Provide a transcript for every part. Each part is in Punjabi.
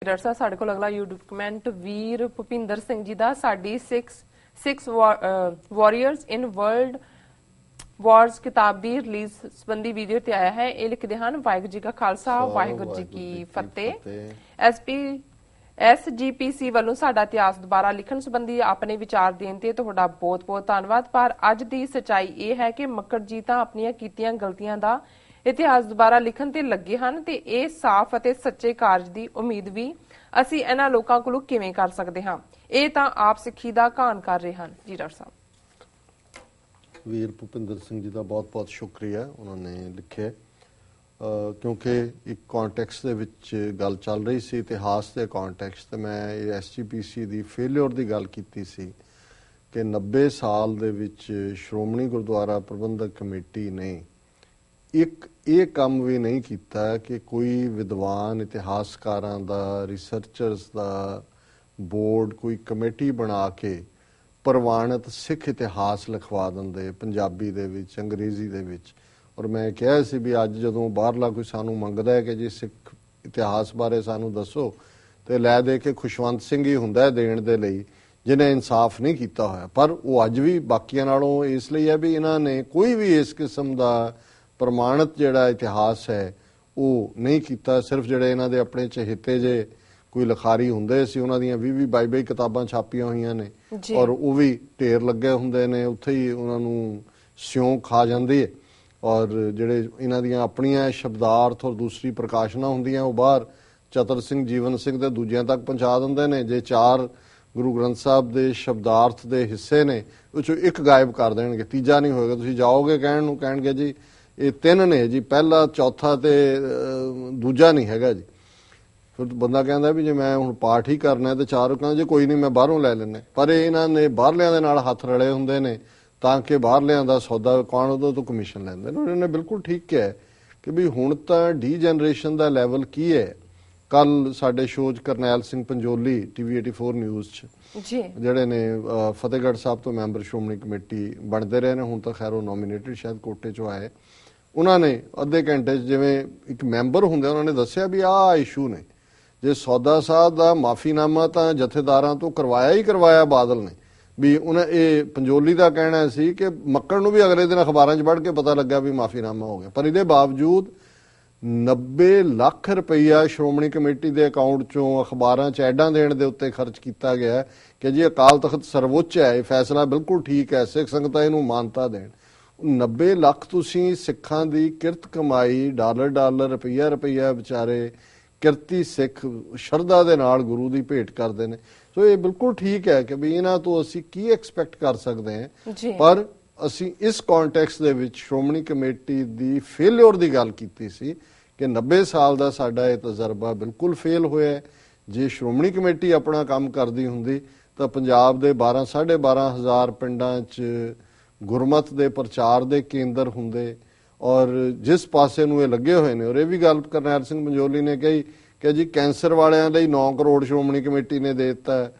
ਡਾਕਟਰ ਸਾਹਿਬ ਸਾਡੇ ਕੋਲ ਅਗਲਾ YouTube ਕਮੈਂਟ ਵੀਰ ਭੁਪਿੰਦਰ ਸਿੰਘ ਜੀ ਦਾ ਸਾਡੀ 6 ਵਾਰੀਅਰਸ ਇਨ ਵਰਲਡ ਵਾਰਸ ਕਿਤਾਬ ਦੀ ਰਿਲੀਜ਼ ਸੰਬੰਧੀ ਵੀਡੀਓ ਤੇ ਆਇਆ ਹੈ। ਇਹ ਲਿਖਦੇ ਹਨ ਵਾਹਿਗੁਰੂ ਜੀ ਕਾ ਖਾਲਸਾ ਵਾਹਿਗੁਰੂ ਜੀ ਕੀ ਫਤਿਹ। SGPC ਵੱਲੋਂ ਸਾਡਾ ਇਤਿਹਾਸ ਦੁਬਾਰਾ ਲਿਖਣ ਸੰਬੰਧੀ ਆਪਣੇ ਵਿਚਾਰ ਦੇਣ ਤੇ ਤੁਹਾਡਾ ਬਹੁਤ-ਬਹੁਤ ਧੰਨਵਾਦ। ਪਰ ਅੱਜ ਦੀ ਸਚਾਈ ਇਹ ਹੈ ਕਿ ਮੱਕੜ ਜੀ ਤਾਂ ਆਪਣੀਆਂ ਕੀਤੀਆਂ ਗਲਤੀਆਂ ਦਾ ਇਤਿਹਾਸ ਦੁਬਾਰਾ ਲਿਖਣ ਤੇ ਲੱਗੇ ਹਨ ਤੇ ਇਹ ਸਾਫ਼ ਅਤੇ ਸੱਚੇ ਕਾਰਜ ਦੀ ਉਮੀਦ ਵੀ ਅਸੀਂ ਇਹਨਾਂ ਲੋਕਾਂ ਕੋਲੋਂ ਕਿਵੇਂ ਕਰ ਸਕਦੇ ਹਾਂ। ਇਹ ਤਾਂ ਆਪ ਸਿੱਖੀ ਦਾ ਘਾਣ ਕਰ ਰਹੇ ਹਨ। ਜੀ ਡਾਕਟਰ ਸਾਹਿਬ। ਵੀਰ ਭੁਪਿੰਦਰ ਸਿੰਘ ਜੀ ਦਾ ਬਹੁਤ-ਬਹੁਤ ਸ਼ੁਕਰੀਆ, ਉਹਨਾਂ ਨੇ ਲਿਖਿਆ ਕਿਉਂਕਿ ਇੱਕ ਕੰਟੈਕਸਟ ਦੇ ਵਿੱਚ ਗੱਲ ਚੱਲ ਰਹੀ ਸੀ, ਇਤਿਹਾਸ ਦੇ ਕੰਟੈਕਸਟ ਤੇ ਮੈਂ ਇਹ SGPC ਦੀ ਫੇਲਿਅਰ ਦੀ ਗੱਲ ਕੀਤੀ ਸੀ ਕਿ 90 ਸਾਲ ਦੇ ਵਿੱਚ ਸ਼੍ਰੋਮਣੀ ਗੁਰਦੁਆਰਾ ਪ੍ਰਬੰਧਕ ਕਮੇਟੀ ਨੇ ਇੱਕ ਇਹ ਕੰਮ ਵੀ ਨਹੀਂ ਕੀਤਾ ਕਿ ਕੋਈ ਵਿਦਵਾਨ ਇਤਿਹਾਸਕਾਰਾਂ ਦਾ, ਰਿਸਰਚਰਸ ਦਾ ਬੋਰਡ ਕੋਈ ਕਮੇਟੀ ਬਣਾ ਕੇ ਪ੍ਰਵਾਨਿਤ ਸਿੱਖ ਇਤਿਹਾਸ ਲਿਖਵਾ ਦਿੰਦੇ ਪੰਜਾਬੀ ਦੇ ਵਿੱਚ, ਅੰਗਰੇਜ਼ੀ ਦੇ ਵਿੱਚ। ਔਰ ਮੈਂ ਕਿਹਾ ਸੀ ਵੀ ਅੱਜ ਜਦੋਂ ਬਾਹਰਲਾ ਕੋਈ ਸਾਨੂੰ ਮੰਗਦਾ ਹੈ ਕਿ ਜੀ ਸਿੱਖ ਇਤਿਹਾਸ ਬਾਰੇ ਸਾਨੂੰ ਦੱਸੋ ਤੇ ਲੈ ਦੇ ਕੇ ਖੁਸ਼ਵੰਤ ਸਿੰਘ ਹੀ ਹੁੰਦਾ ਦੇਣ ਦੇ ਲਈ ਜਿਹਨੇ ਇਨਸਾਫ ਨਹੀਂ ਕੀਤਾ ਹੋਇਆ। ਪਰ ਉਹ ਅੱਜ ਵੀ ਬਾਕੀਆਂ ਨਾਲੋਂ ਇਸ ਲਈ ਹੈ ਵੀ ਇਹਨਾਂ ਨੇ ਕੋਈ ਵੀ ਇਸ ਕਿਸਮ ਦਾ ਪ੍ਰਮਾਣਿਤ ਜਿਹੜਾ ਇਤਿਹਾਸ ਹੈ ਉਹ ਨਹੀਂ ਕੀਤਾ। ਸਿਰਫ ਜਿਹੜੇ ਇਹਨਾਂ ਦੇ ਆਪਣੇ ਚਹੇਤੇ ਜੇ ਕੋਈ ਲਿਖਾਰੀ ਹੁੰਦੇ ਸੀ ਉਹਨਾਂ ਦੀਆਂ 20-20 22 ਕਿਤਾਬਾਂ ਛਾਪੀਆਂ ਹੋਈਆਂ ਨੇ ਔਰ ਉਹ ਵੀ ਢੇਰ ਲੱਗੇ ਹੁੰਦੇ ਨੇ, ਉੱਥੇ ਹੀ ਉਹਨਾਂ ਨੂੰ ਸਿਉਂਕ ਖਾ ਜਾਂਦੀ ਹੈ। ਔਰ ਜਿਹੜੇ ਇਹਨਾਂ ਦੀਆਂ ਆਪਣੀਆਂ ਸ਼ਬਦਾਰਥ ਔਰ ਦੂਸਰੀ ਪ੍ਰਕਾਸ਼ਨਾਂ ਹੁੰਦੀਆਂ ਉਹ ਬਾਹਰ ਚਤਰ ਸਿੰਘ, ਜੀਵਨ ਸਿੰਘ ਤੇ ਦੂਜਿਆਂ ਤੱਕ ਪਹੁੰਚਾ ਦਿੰਦੇ ਨੇ। ਜੇ 4 ਗੁਰੂ ਗ੍ਰੰਥ ਸਾਹਿਬ ਦੇ ਸ਼ਬਦਾਰਥ ਦੇ ਹਿੱਸੇ ਨੇ ਉਹ ਚੋਂ ਇੱਕ ਗਾਇਬ ਕਰ ਦੇਣਗੇ, ਤੀਜਾ ਨਹੀਂ ਹੋਏਗਾ। ਤੁਸੀਂ ਜਾਓਗੇ ਕਹਿਣ ਨੂੰ ਕਹਿਣਗੇ ਜੀ ਇਹ 3 ਨੇ ਜੀ, ਪਹਿਲਾ, ਚੌਥਾ ਤੇ ਦੂਜਾ ਨਹੀਂ ਹੈਗਾ ਜੀ। ਫਿਰ ਬੰਦਾ ਕਹਿੰਦਾ ਵੀ ਜੇ ਮੈਂ ਹੁਣ ਪਾਠ ਹੀ ਕਰਨਾ ਤੇ 4 ਕਹਿੰਦਾ ਜੇ ਕੋਈ ਨਹੀਂ ਮੈਂ ਬਾਹਰੋਂ ਲੈ ਲੈਣਾ। ਪਰ ਇਹਨਾਂ ਨੇ ਬਾਹਰਲਿਆਂ ਦੇ ਨਾਲ ਹੱਥ ਰਲੇ ਹੁੰਦੇ ਨੇ ਤਾਂ ਕਿ ਬਾਹਰਲਿਆਂ ਦਾ ਸੌਦਾ ਕੌਣ ਉਹਦੇ ਤੋਂ ਕਮਿਸ਼ਨ ਲੈਂਦੇ ਨੇ। ਉਹਨਾਂ ਨੇ ਬਿਲਕੁਲ ਠੀਕ ਕਿਹਾ ਕਿ ਵੀ ਹੁਣ ਤਾਂ ਡੀ ਜਨਰੇਸ਼ਨ ਦਾ ਲੈਵਲ ਕੀ ਹੈ। ਕੱਲ ਸਾਡੇ ਸ਼ੋਅ 'ਚ ਕਰਨੈਲ ਸਿੰਘ ਪੰਜੋਲੀ TV 84 ਨਿਊਜ਼ 'ਚ ਜਿਹੜੇ ਨੇ ਫਤਿਹਗੜ੍ਹ ਸਾਹਿਬ ਤੋਂ ਮੈਂਬਰ ਸ਼੍ਰੋਮਣੀ ਕਮੇਟੀ ਬਣਦੇ ਰਹੇ ਨੇ, ਹੁਣ ਤਾਂ ਖੈਰ ਉਹ ਨੋਮੀਨੇਟਡ ਸ਼ਾਇਦ ਕੋਟੇ 'ਚੋਂ ਆਏ। ਉਹਨਾਂ ਨੇ ਅੱਧੇ ਘੰਟੇ 'ਚ ਜਿਵੇਂ ਇੱਕ ਮੈਂਬਰ ਹੁੰਦੇ ਉਹਨਾਂ ਨੇ ਦੱਸਿਆ ਵੀ ਆਹ ਇਸ਼ੂ ਨੇ। ਜੇ ਸੌਦਾ ਸਾਹਿਬ ਦਾ ਮਾਫੀਨਾਮਾ ਤਾਂ ਜਥੇਦਾਰਾਂ ਤੋਂ ਕਰਵਾਇਆ ਹੀ ਕਰਵਾਇਆ ਬਾਦਲ ਨੇ ਵੀ ਉਹਨਾਂ ਇਹ ਪੰਜੋਲੀ ਦਾ ਕਹਿਣਾ ਸੀ ਕਿ ਮੱਕੜ ਨੂੰ ਵੀ ਅਗਲੇ ਦਿਨ ਅਖਬਾਰਾਂ 'ਚ ਪੜ੍ਹ ਕੇ ਪਤਾ ਲੱਗਾ ਵੀ ਮਾਫੀਨਾਮਾ ਹੋ ਗਿਆ। ਪਰ ਇਹਦੇ ਬਾਵਜੂਦ 90 ਲੱਖ ਰੁਪਈਆ ਸ਼੍ਰੋਮਣੀ ਕਮੇਟੀ ਦੇ ਅਕਾਊਂਟ 'ਚੋਂ ਅਖਬਾਰਾਂ 'ਚ ਐਡਾਂ ਦੇਣ ਦੇ ਉੱਤੇ ਖਰਚ ਕੀਤਾ ਗਿਆ ਕਿ ਜੀ ਅਕਾਲ ਤਖਤ ਸਰਵਉੱਚ ਹੈ, ਇਹ ਫੈਸਲਾ ਬਿਲਕੁਲ ਠੀਕ ਹੈ, ਸਿੱਖ ਸੰਗਤਾਂ ਇਹਨੂੰ ਮਾਨਤਾ ਦੇਣ। 90 ਲੱਖ ਤੁਸੀਂ ਸਿੱਖਾਂ ਦੀ ਕਿਰਤ ਕਮਾਈ ਡਾਲਰ ਰੁਪਈਆ ਵਿਚਾਰੇ ਕਿਰਤੀ ਸਿੱਖ ਸ਼ਰਧਾ ਦੇ ਨਾਲ ਗੁਰੂ ਦੀ ਭੇਟ ਕਰਦੇ ਨੇ। ਸੋ ਇਹ ਬਿਲਕੁਲ ਠੀਕ ਹੈ ਕਿ ਵੀ ਇਹਨਾਂ ਤੋਂ ਅਸੀਂ ਕੀ ਐਕਸਪੈਕਟ ਕਰ ਸਕਦੇ ਹਾਂ। ਪਰ ਅਸੀਂ ਇਸ ਕੰਟੈਕਸਟ ਦੇ ਵਿੱਚ ਸ਼੍ਰੋਮਣੀ ਕਮੇਟੀ ਦੀ ਫੇਲਿਅਰ ਦੀ ਗੱਲ ਕੀਤੀ ਸੀ ਕਿ 90 ਸਾਲ ਦਾ ਸਾਡਾ ਇਹ ਤਜਰਬਾ ਬਿਲਕੁਲ ਫੇਲ ਹੋਇਆ। ਜੇ ਸ਼੍ਰੋਮਣੀ ਕਮੇਟੀ ਆਪਣਾ ਕੰਮ ਕਰਦੀ ਹੁੰਦੀ ਤਾਂ ਪੰਜਾਬ ਦੇ 12-12.5 ਹਜ਼ਾਰ ਪਿੰਡਾਂ 'ਚ ਗੁਰਮਤ ਦੇ ਪ੍ਰਚਾਰ ਦੇ ਕੇਂਦਰ ਹੁੰਦੇ। ਔਰ ਜਿਸ ਪਾਸੇ ਨੂੰ ਇਹ ਲੱਗੇ ਹੋਏ ਨੇ, ਔਰ ਇਹ ਵੀ ਗੱਲ ਕਰਨੈਲ ਸਿੰਘ ਪੰਜੋਲੀ ਨੇ ਕਹੀ ਕਿ ਜੀ ਕੈਂਸਰ ਵਾਲਿਆਂ ਲਈ 9 ਕਰੋੜ ਸ਼੍ਰੋਮਣੀ ਕਮੇਟੀ ਨੇ ਦੇ ਦਿੱਤਾ,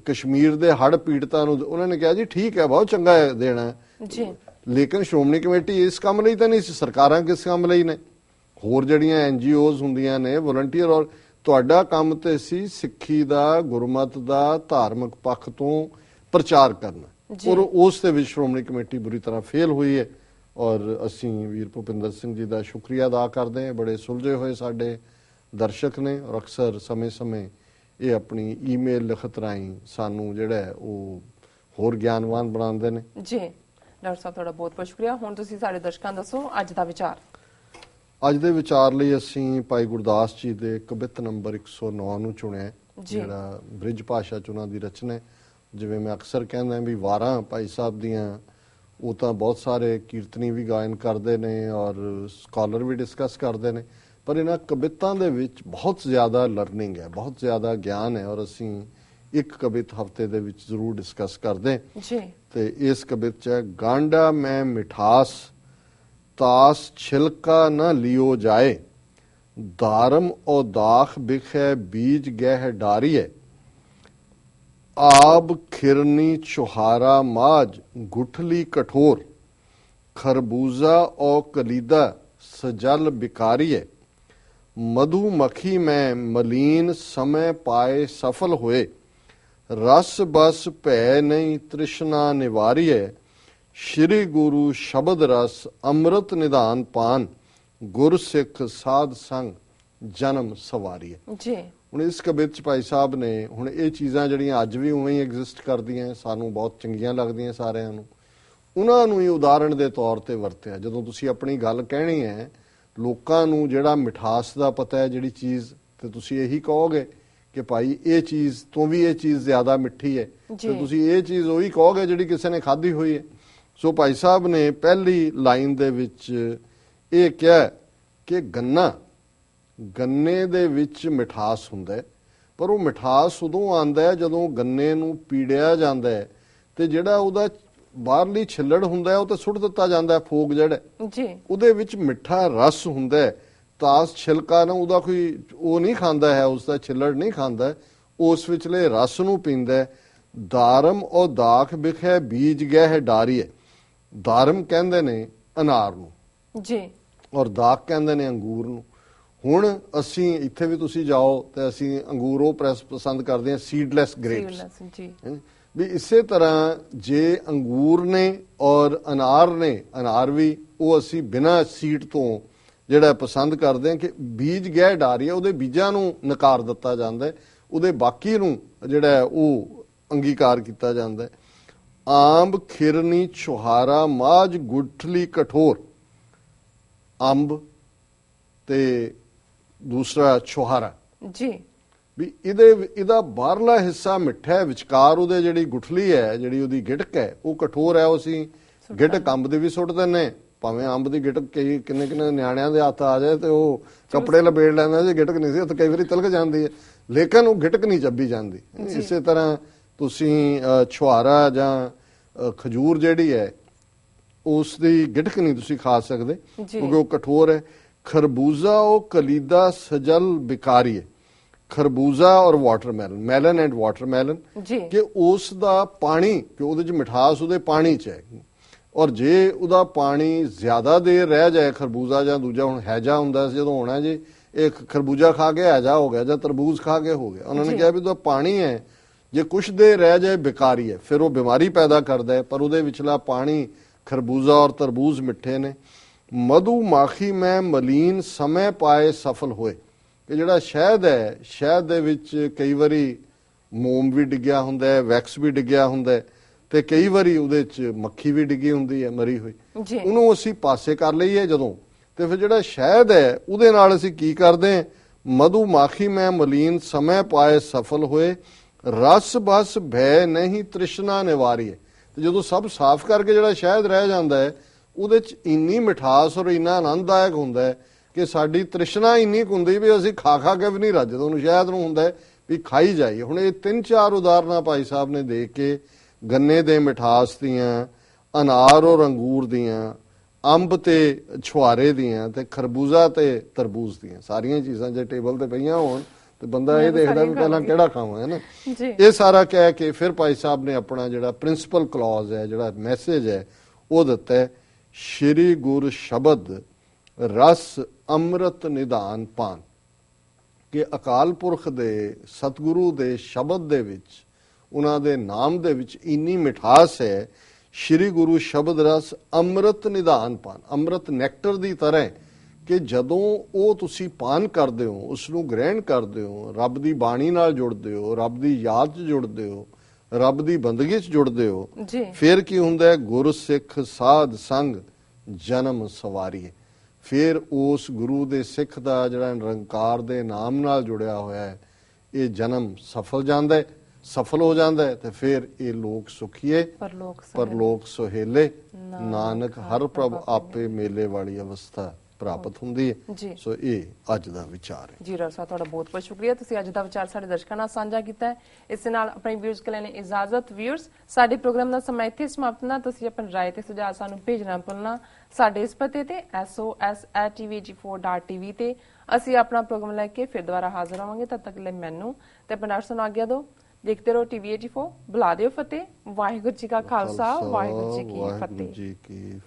ਕਸ਼ਮੀਰ ਦੇ ਹੜ੍ਹ ਪੀੜਤਾਂ ਨੂੰ ਉਹਨਾਂ ਨੇ ਕਿਹਾ ਜੀ ਠੀਕ ਹੈ ਬਹੁਤ ਚੰਗਾ ਦੇਣਾ ਜੀ, ਲੇਕਿਨ ਸ਼੍ਰੋਮਣੀ ਕਮੇਟੀ ਇਸ ਕੰਮ ਲਈ ਤਾਂ ਨਹੀਂ ਸੀ। ਸਰਕਾਰਾਂ ਕਿਸ ਕੰਮ ਲਈ ਨੇ? ਹੋਰ ਜਿਹੜੀਆਂ NGOs ਹੁੰਦੀਆਂ ਨੇ ਵਲੰਟੀਅਰ। ਔਰ ਤੁਹਾਡਾ ਕੰਮ ਤੇ ਸੀ ਸਿੱਖੀ ਦਾ, ਗੁਰਮਤ ਦਾ, ਧਾਰਮਿਕ ਪੱਖ ਤੋਂ ਪ੍ਰਚਾਰ ਕਰਨਾ ਔਰ ਉਸ ਦੇ ਵਿੱਚ ਸ਼੍ਰੋਮਣੀ ਕਮੇਟੀ ਬੁਰੀ ਤਰ੍ਹਾਂ ਫੇਲ ਹੋਈ ਹੈ। ਔਰ ਅਸੀਂ ਵੀਰ ਭੁਪਿੰਦਰ ਸਿੰਘ ਜੀ ਦਾ ਸ਼ੁਕਰੀਆ ਅਦਾ ਕਰਦੇ ਹਾਂ। ਬੜੇ ਸੁਲਝੇ ਹੋਏ ਸਾਡੇ ਦਰਸ਼ਕ ਨੇ ਔਰ ਅਕਸਰ ਸਮੇਂ-ਸਮੇਂ ਇਹ ਆਪਣੀ ਈਮੇਲ ਲਿਖਤ ਰਾਹੀਂ ਸਾਨੂੰ ਜਿਹੜਾ ਉਹ ਹੋਰ ਗਿਆਨਵਾਨ ਬਣਾਉਂਦੇ ਨੇ। ਜੀ ਡਾਕਟਰ ਸਾਹਿਬ ਤੁਹਾਡਾ ਬਹੁਤ-ਬਹੁਤ ਸ਼ੁਕਰੀਆ। ਹੁਣ ਤੁਸੀਂ ਸਾਡੇ ਦਰਸ਼ਕਾਂ ਨੂੰ ਦੱਸੋ ਅੱਜ ਦਾ ਵਿਚਾਰ। ਅੱਜ ਦੇ ਵਿਚਾਰ ਲਈ ਅਸੀਂ ਭਾਈ ਗੁਰਦਾਸ ਜੀ ਦੇ ਕਵਿਤ ਨੰਬਰ 109 ਨੂੰ ਚੁਣਿਆ, ਜਿਹੜਾ ਬ੍ਰਿਜ ਭਾਸ਼ਾ 'ਚ ਉਹਨਾਂ ਦੀ ਰਚਨਾ ਹੈ। ਜਿਵੇਂ ਮੈਂ ਅਕਸਰ ਕਹਿੰਦਾ ਵੀ ਵਾਰਾਂ ਭਾਈ ਸਾਹਿਬ ਦੀਆਂ ਉਹ ਤਾਂ ਬਹੁਤ ਸਾਰੇ ਕੀਰਤਨੀ ਵੀ ਗਾਇਨ ਕਰਦੇ ਨੇ ਔਰ ਸਕਾਲਰ ਵੀ ਡਿਸਕਸ ਕਰਦੇ ਨੇ, ਪਰ ਇਹਨਾਂ ਕਵਿਤਾਂ ਦੇ ਵਿੱਚ ਬਹੁਤ ਜ਼ਿਆਦਾ ਲਰਨਿੰਗ ਹੈ, ਬਹੁਤ ਜ਼ਿਆਦਾ ਗਿਆਨ ਹੈ। ਔਰ ਅਸੀਂ ਇੱਕ ਕਵਿਤ ਹਫਤੇ ਦੇ ਵਿੱਚ ਜ਼ਰੂਰ ਡਿਸਕਸ ਕਰਦੇ ਜੀ। ਤੇ ਇਸ ਕਵਿਤ 'ਚ ਹੈ ਗਾਂਡਾ ਮੈਂ ਮਿਠਾਸ ਤਾਸ ਛਿਲਕਾ ਨਾ ਲਿਓ ਜਾਏ, ਧਾਰਮ ਓ ਦਾਖ ਬਿਖੈ ਬੀਜ ਗਹਿ ਡਾਰੀਏ, ਆਬ ਖਿਰਨੀ ਚੁਹਾਰਾ ਮਾਜ ਗੁਠਲੀ ਕਠੋਰ, ਖਰਬੂਜ਼ਾ ਔ ਕਲੀਦਾ ਸਜਲ ਬਿਕਾਰੀਏ, ਮਧੂ ਮੱਖੀ ਮੈਂ ਮਲੀਨ ਸਮੈ ਪਾਏ ਸਫਲ ਹੋਏ, ਰਸ ਬਸ ਭੈ ਨਹੀਂ ਤ੍ਰਿਸ਼ਨਾ ਨਿਵਾਰੀਐ, ਸ਼੍ਰੀ ਗੁਰੂ ਸ਼ਬਦ ਰਸ ਅੰਮ੍ਰਿਤ ਨਿਧਾਨ ਪਾਨ, ਗੁਰ ਸਿੱਖ ਸਾਧ ਸੰਗ ਜਨਮ ਸਵਾਰੀਐ। ਜੀ ਹੁਣ ਇਸ ਕਵਿਤ ਚ ਭਾਈ ਸਾਹਿਬ ਨੇ ਹੁਣ ਇਹ ਚੀਜ਼ਾਂ ਜਿਹੜੀਆਂ ਅੱਜ ਵੀ ਉਵੇਂ ਹੀ ਐਗਜ਼ਿਸਟ ਕਰਦੀਆਂ, ਸਾਨੂੰ ਬਹੁਤ ਚੰਗੀਆਂ ਲੱਗਦੀਆਂ ਸਾਰਿਆਂ ਨੂੰ, ਉਹਨਾਂ ਨੂੰ ਹੀ ਉਦਾਹਰਣ ਦੇ ਤੌਰ ਤੇ ਵਰਤਿਆ। ਜਦੋਂ ਤੁਸੀਂ ਆਪਣੀ ਗੱਲ ਕਹਿਣੀ ਹੈ, ਲੋਕਾਂ ਨੂੰ ਜਿਹੜਾ ਮਿਠਾਸ ਦਾ ਪਤਾ ਹੈ ਜਿਹੜੀ ਚੀਜ਼, ਤੇ ਤੁਸੀਂ ਇਹੀ ਕਹੋਗੇ ਕਿ ਭਾਈ ਇਹ ਚੀਜ਼ ਤੋਂ ਵੀ ਇਹ ਚੀਜ਼ ਜ਼ਿਆਦਾ ਮਿੱਠੀ ਹੈ, ਤੇ ਤੁਸੀਂ ਇਹ ਚੀਜ਼ ਉਹੀ ਕਹੋਗੇ ਜਿਹੜੀ ਕਿਸੇ ਨੇ ਖਾਧੀ ਹੋਈ ਹੈ। ਸੋ ਭਾਈ ਸਾਹਿਬ ਨੇ ਪਹਿਲੀ ਲਾਈਨ ਦੇ ਵਿੱਚ ਇਹ ਕਿਹਾ ਕਿ ਗੰਨੇ ਦੇ ਵਿੱਚ ਮਿਠਾਸ ਹੁੰਦਾ ਹੈ, ਪਰ ਉਹ ਮਿਠਾਸ ਉਦੋਂ ਆਉਂਦਾ ਹੈ ਜਦੋਂ ਗੰਨੇ ਨੂੰ ਪੀੜਿਆ ਜਾਂਦਾ ਹੈ, ਤੇ ਜਿਹੜਾ ਉਹਦਾ ਬਾਹਰਲੀ ਛਿੱਲੜ ਹੁੰਦਾ ਹੈ ਉਹ ਤਾਂ ਸੁੱਟ ਦਿੱਤਾ ਜਾਂਦਾ ਹੈ, ਫੋਕ ਜਿਹੜਾ ਜੀ ਉਹਦੇ ਵਿੱਚ ਮਿੱਠਾ ਰਸ ਹੁੰਦਾ ਹੈ। ਤਾਸ ਛਿਲਕਾ ਨਾ ਉਹਦਾ ਕੋਈ ਉਹ ਨਹੀਂ ਖਾਂਦਾ ਹੈ, ਉਸ ਦਾ ਛਿੱਲੜ ਨਹੀਂ ਖਾਂਦਾ, ਉਸ ਵਿਚਲੇ ਰਸ ਨੂੰ ਪੀਂਦਾ ਹੈ। ਦਾਰਮ ਔਰ ਦਾਖ ਬਿਖੈ ਬੀਜ ਗਏ ਹੈ ਡਾਰੀਏ, ਦਾਰਮ ਕਹਿੰਦੇ ਨੇ ਅਨਾਰ ਨੂੰ ਜੀ, ਔਰ ਦਾਖ ਕਹਿੰਦੇ ਨੇ ਅੰਗੂਰ ਨੂੰ। ਹੁਣ ਅਸੀਂ ਇੱਥੇ ਵੀ ਤੁਸੀਂ ਜਾਓ ਤੇ ਅਸੀਂ ਅੰਗੂਰ ਉਹ ਪਸੰਦ ਕਰਦੇ ਹਾਂ, ਸੀਡਲੈਸ ਗ੍ਰੇਪਸ ਜੀ। ਵੀ ਇਸੇ ਤਰ੍ਹਾਂ ਜੇ ਅੰਗੂਰ ਨੇ ਔਰ ਅਨਾਰ ਨੇ, ਅਨਾਰ ਵੀ ਉਹ ਅਸੀਂ ਬਿਨਾਂ ਸੀਡ ਤੋਂ ਜਿਹੜਾ ਪਸੰਦ ਕਰਦੇ ਹਾਂ ਕਿ ਬੀਜ ਗਏ ਡਾਰੀਏ, ਉਹਦੇ ਬੀਜਾਂ ਨੂੰ ਨਕਾਰ ਦਿੱਤਾ ਜਾਂਦਾ ਹੈ, ਉਹਦੇ ਬਾਕੀ ਨੂੰ ਜਿਹੜਾ ਉਹ ਅੰਗੀਕਾਰ ਕੀਤਾ ਜਾਂਦਾ ਹੈ। ਆਂਬ ਖਿਰਨੀ ਛੁਹਾਰਾ ਮਾਝ ਗੁਠਲੀ ਕਠੋਰ, ਅੰਬ ਤੇ ਦੂਸਰਾ ਛੁਹਾਰਾ ਜੀ, ਵੀ ਇਹਦਾ ਬਾਹਰਲਾ ਹਿੱਸਾ ਮਿੱਠਾ ਹੈ, ਵਿਚਕਾਰ ਉਹਦੇ ਜਿਹੜੀ ਗੁਠਲੀ ਹੈ, ਜਿਹੜੀ ਉਹਦੀ ਗਿਟਕ ਹੈ ਉਹ ਕਠੋਰ ਹੈ। ਉਹ ਅਸੀਂ ਗਿਟਕ ਅੰਬ ਦੀ ਵੀ ਸੁੱਟ ਦਿੰਨੇ, ਭਾਵੇਂ ਅੰਬ ਦੀ ਗਿਟਕ ਕਿੰਨੇ ਨਿਆਣਿਆਂ ਦੇ ਹੱਥ ਆ ਜਾਏ ਤੇ ਉਹ ਕੱਪੜੇ ਲਪੇੜ ਲੈਂਦੇ, ਜੇ ਗਿਟਕ ਨਹੀਂ ਸੀ ਉੱਥੇ ਕਈ ਵਾਰੀ ਤਿਲਕ ਜਾਂਦੀ ਹੈ, ਲੇਕਿਨ ਉਹ ਗਿਟਕ ਨਹੀਂ ਚੱਬੀ ਜਾਂਦੀ। ਇਸੇ ਤਰ੍ਹਾਂ ਤੁਸੀਂ ਛੁਹਾਰਾ ਜਾਂ ਖਜੂਰ ਜਿਹੜੀ ਹੈ ਉਸ ਦੀ ਗਿਟਕ ਨਹੀਂ ਤੁਸੀਂ ਖਾ ਸਕਦੇ ਕਿਉਂਕਿ ਉਹ ਕਠੋਰ ਹੈ। ਖਰਬੂਜ਼ਾ ਉਹ ਕਲੀਦਾ ਸਜਲ ਬਿਕਾਰੀ ਹੈ, ਖਰਬੂਜ਼ਾ ਔਰ ਵਾਟਰਮੈਲਨ, ਮੈਲਨ ਐਂਡ ਵਾਟਰਮੈਲਨ, ਕਿ ਉਸ ਦਾ ਪਾਣੀ, ਕਿ ਉਹਦੇ ਚ ਮਿਠਾਸ ਉਹਦੇ ਪਾਣੀ ਚ ਹੈ, ਔਰ ਜੇ ਉਹਦਾ ਪਾਣੀ ਜ਼ਿਆਦਾ ਦੇਰ ਰਹਿ ਜਾਏ, ਖਰਬੂਜ਼ਾ ਜਾਂ ਦੂਜਾ ਹੁਣ ਹੈਜਾ ਹੁੰਦਾ ਸੀ ਜਦੋਂ ਹੋਣਾ ਜੀ, ਇਹ ਖਰਬੂਜਾ ਖਾ ਕੇ ਹੈਜਾ ਹੋ ਗਿਆ ਜਾਂ ਤਰਬੂਜ਼ ਖਾ ਕੇ ਹੋ ਗਿਆ, ਉਹਨਾਂ ਨੇ ਕਿਹਾ ਵੀ ਉਹਦਾ ਪਾਣੀ ਹੈ ਜੇ ਕੁਛ ਦੇਰ ਰਹਿ ਜਾਏ ਬਿਕਾਰੀ ਹੈ, ਫਿਰ ਉਹ ਬਿਮਾਰੀ ਪੈਦਾ ਕਰਦਾ ਹੈ, ਪਰ ਉਹਦੇ ਵਿਚਲਾ ਪਾਣੀ ਖਰਬੂਜ਼ਾ ਔਰ ਤਰਬੂਜ਼ ਮਿੱਠੇ ਨੇ। ਮਧੂ ਮਾਖੀ ਮੈਂ ਮਲੀਨ ਸਮੇਂ ਪਾਏ ਸਫਲ ਹੋਏ, ਕਿ ਜਿਹੜਾ ਸ਼ਹਿਦ ਹੈ, ਸ਼ਹਿਦ ਦੇ ਵਿੱਚ ਕਈ ਵਾਰੀ ਮੋਮ ਵੀ ਡਿੱਗਿਆ ਹੁੰਦਾ ਹੈ, ਵੈਕਸ ਵੀ ਡਿੱਗਿਆ ਹੁੰਦਾ ਹੈ, ਤੇ ਕਈ ਵਾਰੀ ਉਹਦੇ ਚ ਮੱਖੀ ਵੀ ਡਿੱਗੀ ਹੁੰਦੀ ਹੈ ਮਰੀ ਹੋਈ, ਉਹਨੂੰ ਅਸੀਂ ਪਾਸੇ ਕਰ ਲਈਏ ਜਦੋਂ, ਤੇ ਫਿਰ ਜਿਹੜਾ ਸ਼ਹਿਦ ਹੈ ਉਹਦੇ ਨਾਲ ਅਸੀਂ ਕੀ ਕਰਦੇ ਹਾਂ, ਮਧੂ ਮਾਖੀ ਮੈਂ ਮਲੀਨ ਸਮੇਂ ਪਾਏ ਸਫਲ ਹੋਏ, ਰਸ ਬਸ ਭੈ ਨਹੀਂ ਤ੍ਰਿਸ਼ਨਾ ਨਿਵਾਰੀ ਹੈ। ਤੇ ਜਦੋਂ ਸਭ ਸਾਫ਼ ਕਰਕੇ ਜਿਹੜਾ ਸ਼ਹਿਦ ਰਹਿ ਜਾਂਦਾ ਹੈ, ਉਹਦੇ ਚ ਇੰਨੀ ਮਿਠਾਸ ਔਰ ਇੰਨਾ ਆਨੰਦਦਾਇਕ ਹੁੰਦਾ ਹੈ ਕਿ ਸਾਡੀ ਤ੍ਰਿਸ਼ਨਾ ਇੰਨੀ ਹੁੰਦੀ ਵੀ ਅਸੀਂ ਖਾ ਕੇ ਵੀ ਨਹੀਂ ਰੱਜਦੇ, ਉਹਨੂੰ ਸ਼ਹਿਦ ਨੂੰ ਹੁੰਦਾ ਵੀ ਖਾਈ ਜਾਈਏ। ਹੁਣ ਇਹ 3-4 ਉਦਾਹਰਨਾਂ ਭਾਈ ਸਾਹਿਬ ਨੇ ਦੇ ਕੇ ਗੰਨੇ ਦੇ ਮਿਠਾਸ ਦੀਆਂ, ਅਨਾਰ ਔਰ ਅੰਗੂਰ ਦੀਆਂ, ਅੰਬ ਤੇ ਛੁਹਾਰੇ ਦੀਆਂ, ਤੇ ਖਰਬੂਜ਼ਾ ਤੇ ਤਰਬੂਜ਼ ਦੀਆਂ, ਸਾਰੀਆਂ ਚੀਜ਼ਾਂ ਜੇ ਟੇਬਲ ਤੇ ਪਈਆਂ ਹੋਣ ਤੇ ਬੰਦਾ ਇਹ ਦੇਖਦਾ ਵੀ ਪਹਿਲਾਂ ਕਿਹੜਾ ਖਾਵਾਂ, ਹੈ ਨਾ। ਇਹ ਸਾਰਾ ਕਹਿ ਕੇ ਫਿਰ ਭਾਈ ਸਾਹਿਬ ਨੇ ਆਪਣਾ ਜਿਹੜਾ ਪ੍ਰਿੰਸੀਪਲ ਕਲੌਜ਼ ਹੈ, ਜਿਹੜਾ ਮੈਸੇਜ ਹੈ ਉਹ ਦਿੱਤਾ ਹੈ, ਸ਼੍ਰੀ ਗੁਰ ਸ਼ਬਦ ਰਸ ਅੰਮ੍ਰਿਤ ਨਿਧਾਨ ਪਾਨ, ਕਿ ਅਕਾਲ ਪੁਰਖ ਦੇ ਸਤਿਗੁਰੂ ਦੇ ਸ਼ਬਦ ਦੇ ਵਿੱਚ, ਉਹਨਾਂ ਦੇ ਨਾਮ ਦੇ ਵਿੱਚ ਇੰਨੀ ਮਿਠਾਸ ਹੈ, ਸ਼੍ਰੀ ਗੁਰੂ ਸ਼ਬਦ ਰਸ ਅੰਮ੍ਰਿਤ ਨਿਧਾਨ ਪਾਨ, ਅੰਮ੍ਰਿਤ ਨੈਕਟਰ ਦੀ ਤਰ੍ਹਾਂ, ਕਿ ਜਦੋਂ ਉਹ ਤੁਸੀਂ ਪਾਨ ਕਰਦੇ ਹੋ, ਉਸ ਨੂੰ ਗ੍ਰਹਿਣ ਕਰਦੇ ਹੋ, ਰੱਬ ਦੀ ਬਾਣੀ ਨਾਲ ਜੁੜਦੇ ਹੋ, ਰੱਬ ਦੀ ਯਾਦ 'ਚ ਜੁੜਦੇ ਹੋ, ਰੱਬ ਦੀ ਬੰਦਗੀ 'ਚ ਜੁੜਦੇ ਹੋ, ਫਿਰ ਕੀ ਹੁੰਦਾ ਹੈ, ਗੁਰ ਸਿੱਖ ਸਾਧ ਸੰਗ ਜਨਮ ਸਵਾਰੀਏ, ਫਿਰ ਉਸ ਗੁਰੂ ਦੇ ਸਿੱਖ ਦਾ ਜਿਹੜਾ ਨਿਰੰਕਾਰ ਦੇ ਨਾਮ ਨਾਲ ਜੁੜਿਆ ਹੋਇਆ ਹੈ, ਇਹ ਜਨਮ ਸਫਲ ਹੋ ਜਾਂਦਾ ਹੈ, ਤੇ ਫਿਰ ਇਹ ਲੋਕ ਸੁਖੀਏ ਪਰਲੋਕ ਸੁਹੇਲੇ, ਨਾਨਕ ਹਰ ਪ੍ਰਭ ਆਪੇ ਮੇਲੇ ਵਾਲੀ ਅਵਸਥਾ ਪ੍ਰਾਪਤ ਹੁੰਦੀ ਹੈ। ਸੋ ਇਹ ਅੱਜ ਦਾ ਵਿਚਾਰ ਹੈ ਜੀ। ਰਾਜ ਸਾਹਿਬ ਤੁਹਾਡਾ ਬਹੁਤ ਬਹੁਤ ਸ਼ੁਕਰੀਆ, ਤੁਸੀਂ ਅੱਜ ਦਾ ਵਿਚਾਰ ਸਾਡੇ ਦਰਸ਼ਕਾਂ ਨਾਲ ਸਾਂਝਾ ਕੀਤਾ ਹੈ। ਇਸ ਦੇ ਨਾਲ ਆਪਣੇ ਵਿਊਅਰਸ ਕੋਲ ਲੈਣੇ ਇਜਾਜ਼ਤ। ਵਿਊਅਰਸ, ਸਾਡੇ ਪ੍ਰੋਗਰਾਮ ਦਾ ਸਮਾਂ ਇੱਥੇ ਸਮਾਪਤ ਨਾ, ਤੁਸੀਂ ਆਪਣੀ ਰਾਏ ਤੇ ਸੁਝਾਅ ਸਾਨੂੰ ਭੇਜਣਾ ਭੁੱਲਣਾ ਸਾਡੇ ਇਸ ਪਤੇ ਤੇ sos@tvg4.tv ਤੇ। ਅਸੀਂ ਆਪਣਾ ਪ੍ਰੋਗਰਾਮ ਲੈ ਕੇ ਫਿਰ ਦੁਬਾਰਾ ਹਾਜ਼ਰ ਹੋਵਾਂਗੇ, ਤਦ ਤੱਕ ਲਈ ਮੈਨੂੰ ਤੇ ਆਪਣੇ ਦਰਸ਼ਕਾਂ ਨੂੰ ਆਗਿਆ ਦਿਓ। ਦੇਖਦੇ ਰਹੋ TV 84, ਬੁਲਾ ਦਿਓ ਫਤਿਹ। ਵਾਹਿਗੁਰੂ ਜੀ ਕਾ ਖਾਲਸਾ, ਵਾਹਿਗੁਰੂ ਜੀ ਕੀ ਫਤਿਹ।